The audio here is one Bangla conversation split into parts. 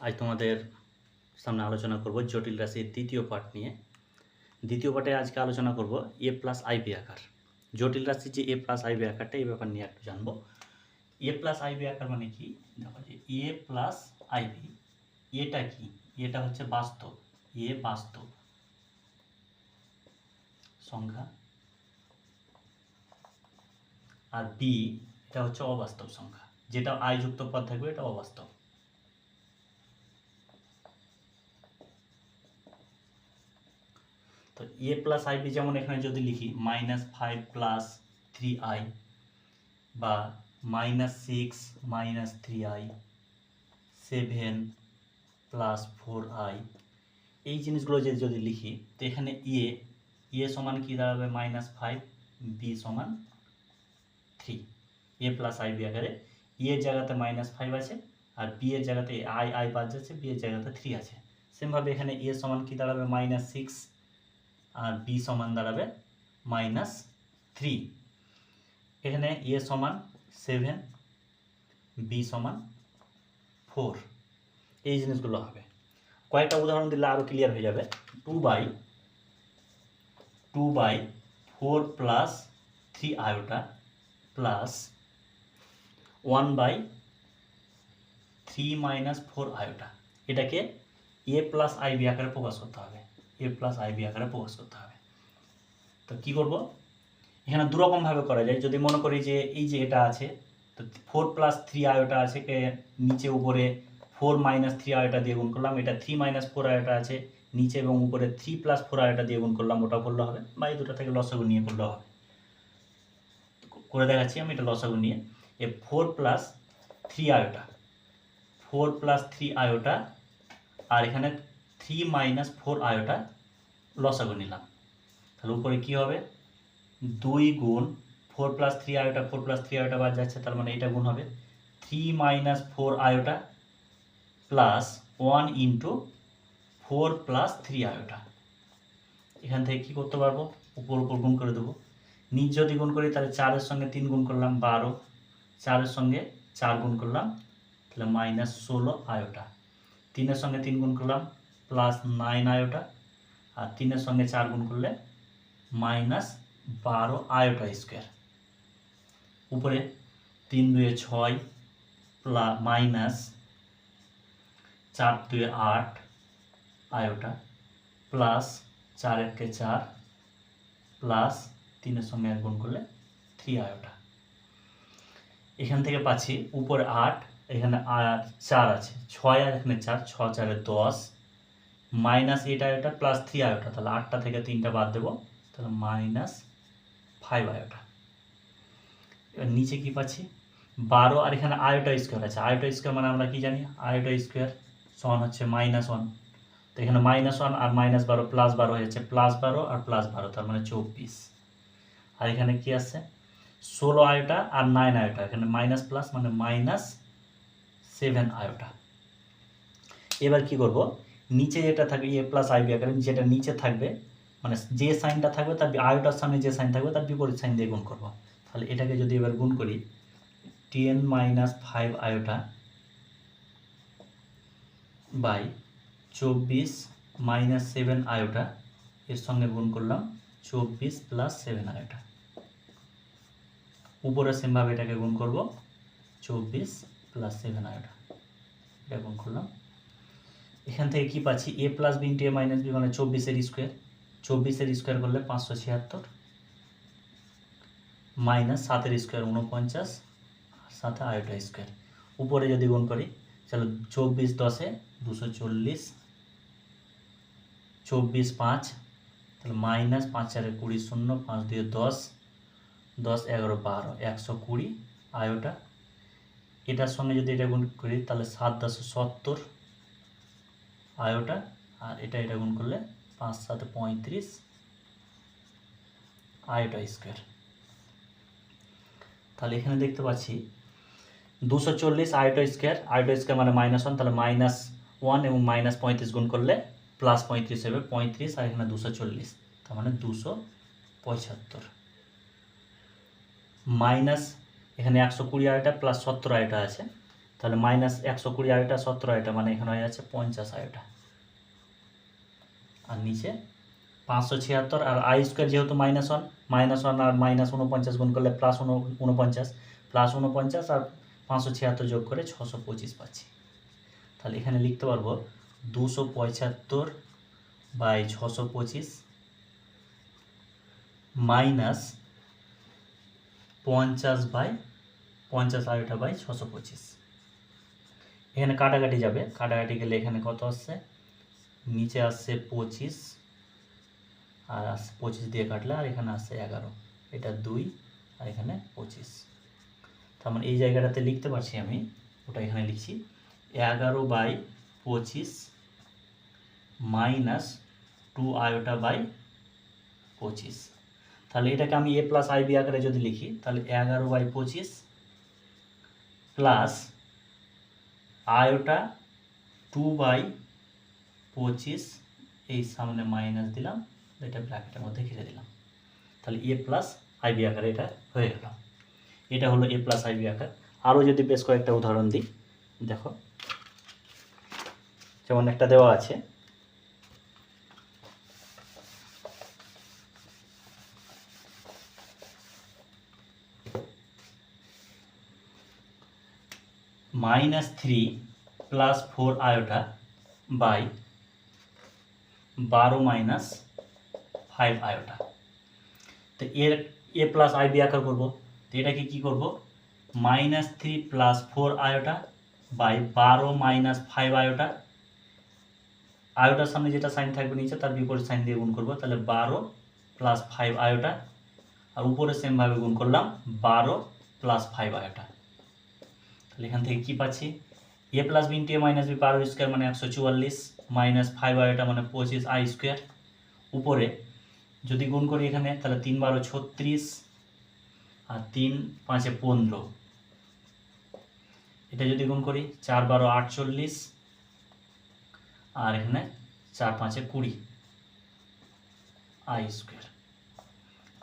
আজ তোমাদের সামনে আলোচনা করব জটিল রাশির দ্বিতীয় পার্ট নিয়ে। দ্বিতীয় পার্টে আজকে আলোচনা করব এ প্লাস আইবি আকার। জটিল রাশির যে এ প্লাস আইবি আকারটা, এই ব্যাপার নিয়ে একটু জানবো। এ প্লাস আইবি আকার মানে কি? দেখো যে এ প্লাস আইবি, এটা কি? এটা হচ্ছে বাস্তব, এ বাস্তব সংখ্যা, আর বি এটা হচ্ছে অবাস্তব সংখ্যা। যেটা আই যুক্ত পদ থাকবে এটা অবাস্তব। তো এ প্লাস আইবি যেমন এখানে যদি লিখি -5 প্লাস 3i বা -6 -3i, 7 প্লাস 4i, এই জিনিসগুলো যদি লিখি, তো এখানে এ সমান কি দাঁড়াবে? -5, বি সমান 3। এ প্লাস আইবি আকারে এর জায়গাতে -5 আছে, আর বি এর জায়গাতে আই বাদ যাচ্ছে, বি এর জায়গাতে 3 আছে। সেমভাবে এখানে এ সমান কি দাঁড়াবে? -6, আর বি সমান দাঁড়াবে -3। এখানে এ সমান 7, বি সমান 4। এই জিনিসগুলো হবে। কয়েকটা উদাহরণ দিলে আরও ক্লিয়ার হয়ে যাবে। 2/4 প্লাস 3 আয়োটা প্লাস 1/3 - 4 আয়োটা, এটাকে এ প্লাস আইবি আকারে প্রকাশ করতে হবে। এ প্লাস আইবি আকারে প্রকাশ করতে হবে। তো কী করব? এখানে দুরকমভাবে করা যায়। যদি মনে করি যে এই যে এটা আছে, তো 4 প্লাস 3 আয়োটা আছে, কে নিচে উপরে 4 - 3 আয়োটা দিয়ে গুণ করলাম। এটা 3 - 4 আয়োটা আছে, নিচে এবং উপরে 3 প্লাস 4 আয়োটা দিয়ে গুণ করলাম, ওটা করলে হবে। বা এই দুটো থেকে লসাগু নিয়ে করলে হবে। করে দেখাচ্ছি আমি এটা লসাগু নিয়ে। এ 4 প্লাস 3 আয়োটা, 4 প্লাস 3 আয়োটা, আর এখানে 3 - 4 আয়োটা লসাগু নিলাম। তাহলে উপরে কি হবে? 2 গুণ 4 প্লাস 3 আয়োটা, 4 প্লাস 3 আয়োটা বাদ যাচ্ছে, তার মানে এটা গুণ হবে 3 - 4 iota plus 1 into 4 plus 3 iota. এখান থেকে কি করতে পারবো? উপর গুণ করে দেবো। নিচ যদি গুণ করি তাহলে 4-এর সঙ্গে 3 গুণ করলাম 12, 4-এর সঙ্গে 4 গুণ করলাম তাহলে -16 আয়োটা, 3-এর সঙ্গে 3 গুণ করলাম +9 আয়োটা, আর 3-এর সঙ্গে 4 গুণ করলে -12 আয়োটা স্কোয়ার। উপরে 3 2 6 মাইনাস 4 2 8 আয়োটা প্লাস 4 1 4 প্লাস 3-এর সঙ্গে 1 গুণ করলে 3 আয়োটা। এখান থেকে পাচ্ছি উপরে 8, এখানে 4 আছে, 6 আর এখানে 4, 6 4 10 -8 আয়োটা প্লাস 3 আয়োটা, তাহলে 8টা থেকে 3টা বাদ দেবো, তাহলে -5 আয়োটা। এবার নিচে কি পাচ্ছি? 12, আর এখানে আয়োটা স্কোয়ার আছে। আয়োটা স্কোয়ার মানে আমরা কি জানি? আয়োটা স্কোয়ার সমান হচ্ছে -1। তো এখানে -1 আর -12 +12 হয়ে যাচ্ছে, +12 আর +12, তার মানে 24। আর এখানে কি আছে? 16 আয়োটা আর 9 আয়োটা, এখানে মাইনাস প্লাস মানে -7 আয়োটা। এবার কি করব? নিচে যেটা থাকবে এ প্লাস আইবি আকারে, যেটা নিচে থাকবে মানে যে সাইনটা থাকবে তার আয়োটার সামনে যে সাইন থাকবে তার বিপরীত সাইন দিয়ে গুণ করব। তাহলে এটাকে যদি এবার গুণ করি 10 - 5 আয়োটা বাই 24 - 7 আয়োটা, এর সঙ্গে গুণ করলাম 24 + 7 আয়োটা। উপরে সেমভাবে এটাকে গুণ করব 24 + 7 আয়োটা, এটা গুণ করলাম। এখান থেকে কি পাচ্ছি? a plus B into a minus B মানে 24-এর স্কোয়ার। 24-এর স্কোয়ার করলে 576 মাইনাস 7-এর স্কোয়ার 49, আর সাথে আয়োটা স্কোয়ার। উপরে যদি গুণ করি চলো 24 10-এ 240, 24 5, তাহলে মাইনাস 5 4 20 0, 5 2 10, 10 11 12, 120 আয়োটা। এটার সঙ্গে যদি এটা গুণ করি তাহলে 7 10 70 আয়োটা, আর এটা গুণ করলে 5 7 35 আয়োটা স্কোয়ার। তাহলে এখানে দেখতে পাচ্ছি 240 আয়োটা স্কোয়ার মানে -1, তাহলে -1 এবং -35 গুণ করলে +35 হবে, 35 আর এখানে 240, তার মানে 275 মাইনাস এখানে 120 আয়োটা প্লাস 70 আয়োটা আছে, তাহলে মাইনাস 120 আয়োটা 17 আয়োটা মানে এখানে হয়ে যাচ্ছে 50 আয়োটা। আর নিচে 576 আর আই স্কোয়ার যেহেতু -1 আর -49 গুণ করলে +49 +49 আর 576 যোগ করে 625 পাচ্ছি। তাহলে এখানে লিখতে পারবো 275/625 মাইনাস 50/50 আয়োটা বাই 625। এখানে কাটাকাটি যাবে, কাটাকাটি গেলে এখানে কত আসছে, নিচে আসছে 25 আর 25 দিয়ে কাটলে আর এখানে আসছে 11, এটা 2 আর এখানে 25। তার মানে এই জায়গাটাতে লিখতে পারছি আমি, ওটা এখানে লিখছি 11/25 মাইনাস 2 আয়োটা বাই 25। তাহলে এটাকে আমি a প্লাস আই বি আকারে যদি লিখি তাহলে 11/25 প্লাস আয়োটা 2/25, এই সামনে মাইনাস দিলাম, এটা ব্র্যাকেটের মধ্যে ঘিরে দিলাম। তাহলে এ প্লাস আই বি আকারে এটা হয়ে গেল। এটা হলো এ প্লাস আই বি আকার। আরও যদি বেশ কয়েকটা উদাহরণ দিই, দেখো যেমন একটা দেওয়া আছে -3 + 4 আয়োটা বাই 12 - 5 আয়োটা। তো এর এ প্লাস আই বি আকার করবো, তো এটাকে কী করবো, -3 + 4 আয়োটা বাই 12 - 5 আয়োটা। আয়োটার সামনে যেটা সাইন থাকবে নিচে তার বিপরীত সাইন দিয়ে গুণ করবো, তাহলে 12 + 5 আয়োটা, আর উপরে সেমভাবে গুণ করলাম 12 + 5 আয়োটা। তাহলে এখান থেকে কী পাচ্ছি, a plus B into a minus B per square মানে 144 মাইনাস 5 আয়োটা মানে 25 আই স্কোয়ার। উপরে যদি গুণ করি এখানে তাহলে 3 × 12 = 36 আর 3 × 5 = 15। এটা যদি গুণ করি 4 × 12 = 48 আর এখানে 4 × 5 = 20 আই স্কোয়ার।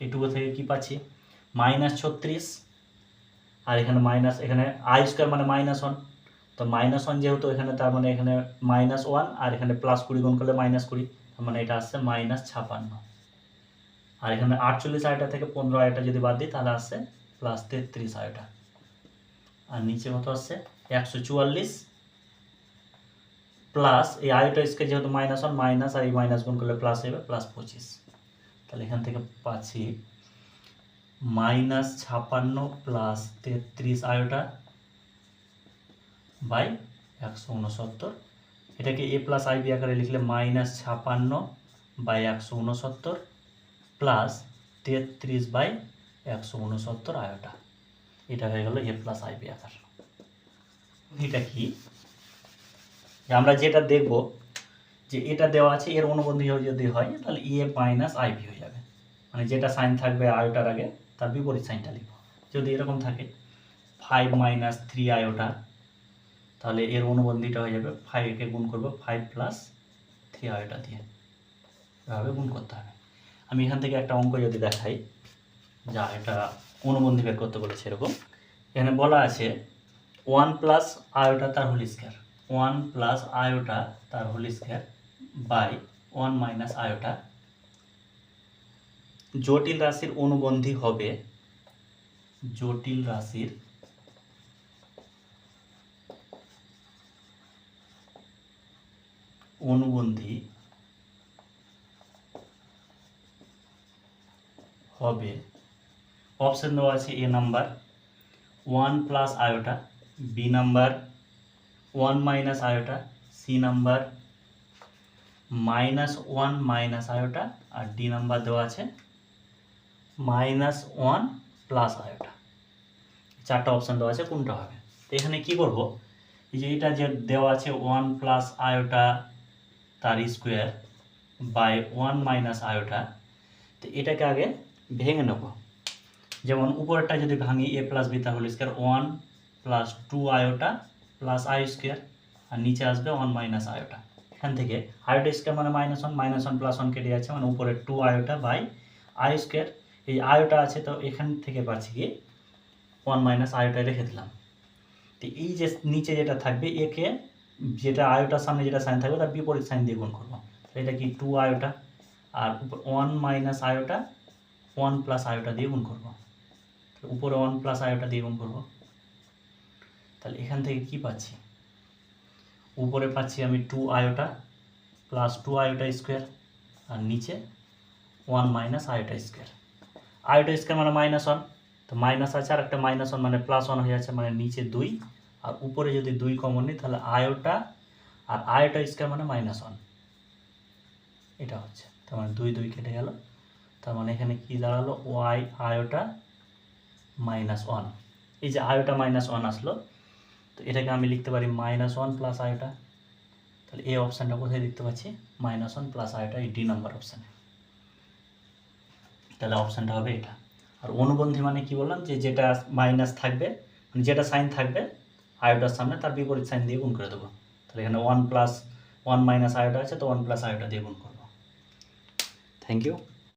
এটুকু থেকে কি পাচ্ছি, -36 আর এখানে মাইনাস, এখানে আই স্কোয়ার মানে -1, তো -1 যেহেতু এখানে, তার মানে এখানে -1 আর এখানে +20 গুণ করলে -20, তার মানে এটা আসছে -56। আর এখানে 48 আয়োটা থেকে 15 আয়োটা যদি বাদ দিই তাহলে আসছে +33 আয়োটা। আর নিচে কত আসছে 144 প্লাস এই আয়োটা স্কোয়ার যেহেতু -1 মাইনাস আর এই মাইনাস গুণ করলে প্লাস হবে +25। তাহলে এখান থেকে পাচ্ছি -56 + 33 আয়োটা বাই 169। এটাকে এ প্লাস আই বি আকারে লিখলে -56/169 প্লাস 33/169 আয়োটা। এটা হয়ে গেল এ প্লাস আই বি আকার। এটা কি, আমরা যেটা দেখব যে এটা দেওয়া আছে, এর অনুবন্ধী যদি হয় তাহলে এ মাইনাস আই বি হয়ে যাবে, মানে যেটা সাইন থাকবে আয়োটার আগে তার বিপরীত সাইনটা লিখব। যদি এরকম থাকে 5 - 3 আয়োটা, তাহলে এর অনুবন্ধীটা হয়ে যাবে 5কে গুণ করব 5 + 3 আয়োটা দিয়ে, এভাবে গুণ করতে হবে। আমি এখান থেকে একটা অঙ্ক যদি দেখাই, যা এটা অনুবন্ধী বের করতে বলেছে এরকম, এখানে বলা আছে 1 + আয়োটা তার হোল স্কয়ার, 1 + আয়োটা তার হোল স্কয়ার বাই 1 - আয়োটা। জটিল রাশির অনুবন্ধী হবে, জটিল রাশির অনুবন্ধী হবে, অপশন দেওয়া আছে A number 1 + iota, B number 1 - iota, C number -1 - iota, আর ডি নাম্বার দেওয়া আছে -1 + আয়োটা। চারটা অপশন দেওয়া আছে, কোনটা হবে। তো এখানে কি করব, এই যে এটা যে দেওয়া আছে 1 + আয়োটা তার স্কোয়ার বাই 1 - আয়োটা, তো এটাকে আগে ভেঙে নেব। যেমন উপরেরটা যদি ভাঙি a + b তার whole square 1 + 2 iota plus I square, আর নিচে আসবে 1 - আয়োটা। এখান থেকে আয়োটা স্কোয়ার মানে -1 + 1 কেটে যাচ্ছে, মানে উপরে 2 আয়োটা বাই আই স্কোয়ার। এই আয়োটা আছে, তো এখান থেকে পাচ্ছি কি 1 - আয়োটা রেখে দিলাম। তো এই যে নিচে যেটা থাকবে একে যেটা আয়োটার সামনে যেটা সাইন থাকবে তার বিপরীত সাইন দিয়ে গুণ করবো। এটা কি 2 আয়োটা, আর উপর 1 মাইনাস আয়োটা 1 প্লাস আয়োটা দিয়ে গুণ করবো। উপরে 1 প্লাস আয়োটা দিয়ে গুণ করবো। তাহলে এখান থেকে কি পাচ্ছি, উপরে পাচ্ছি আমি 2 আয়োটা প্লাস 2 আয়োটা স্কোয়ার, আর নিচে 1 minus iota square. Iota square মানে -1, তো মাইনাস আছে আর একটা -1 মানে +1 হয়ে যাচ্ছে, মানে নিচে 2 আর উপরে যদি 2 কমন নিই তাহলে আয়োটা আর আয়োটা স্কোয়ার মানে -1, এটা হচ্ছে। তার মানে 2 2 কেটে গেল, তার মানে এখানে কি দাঁড়ালো y আয়োটা -1। এই যে আয়োটা -1 আসলো, তো এটাকে আমি লিখতে পারি -1 প্লাস আয়োটা। তাহলে এই অপশানটা কোথায় দেখতে পাচ্ছি, -1 প্লাস আয়োটা, এই ডি নাম্বার অপশানে। তাহলে অপশানটা হবে এটা। আর অনুবন্ধী মানে কি বললাম, যে যেটা মাইনাস থাকবে মানে যেটা সাইন থাকবে আয়োটার সামনে তার বিপরীত সাইন দিয়ে গুণ করে দেবো। তাহলে এখানে 1 প্লাস 1 মাইনাস আয়োটা আছে, তো 1 প্লাস আয়োটা দিয়ে গুণ করবো। Thank you.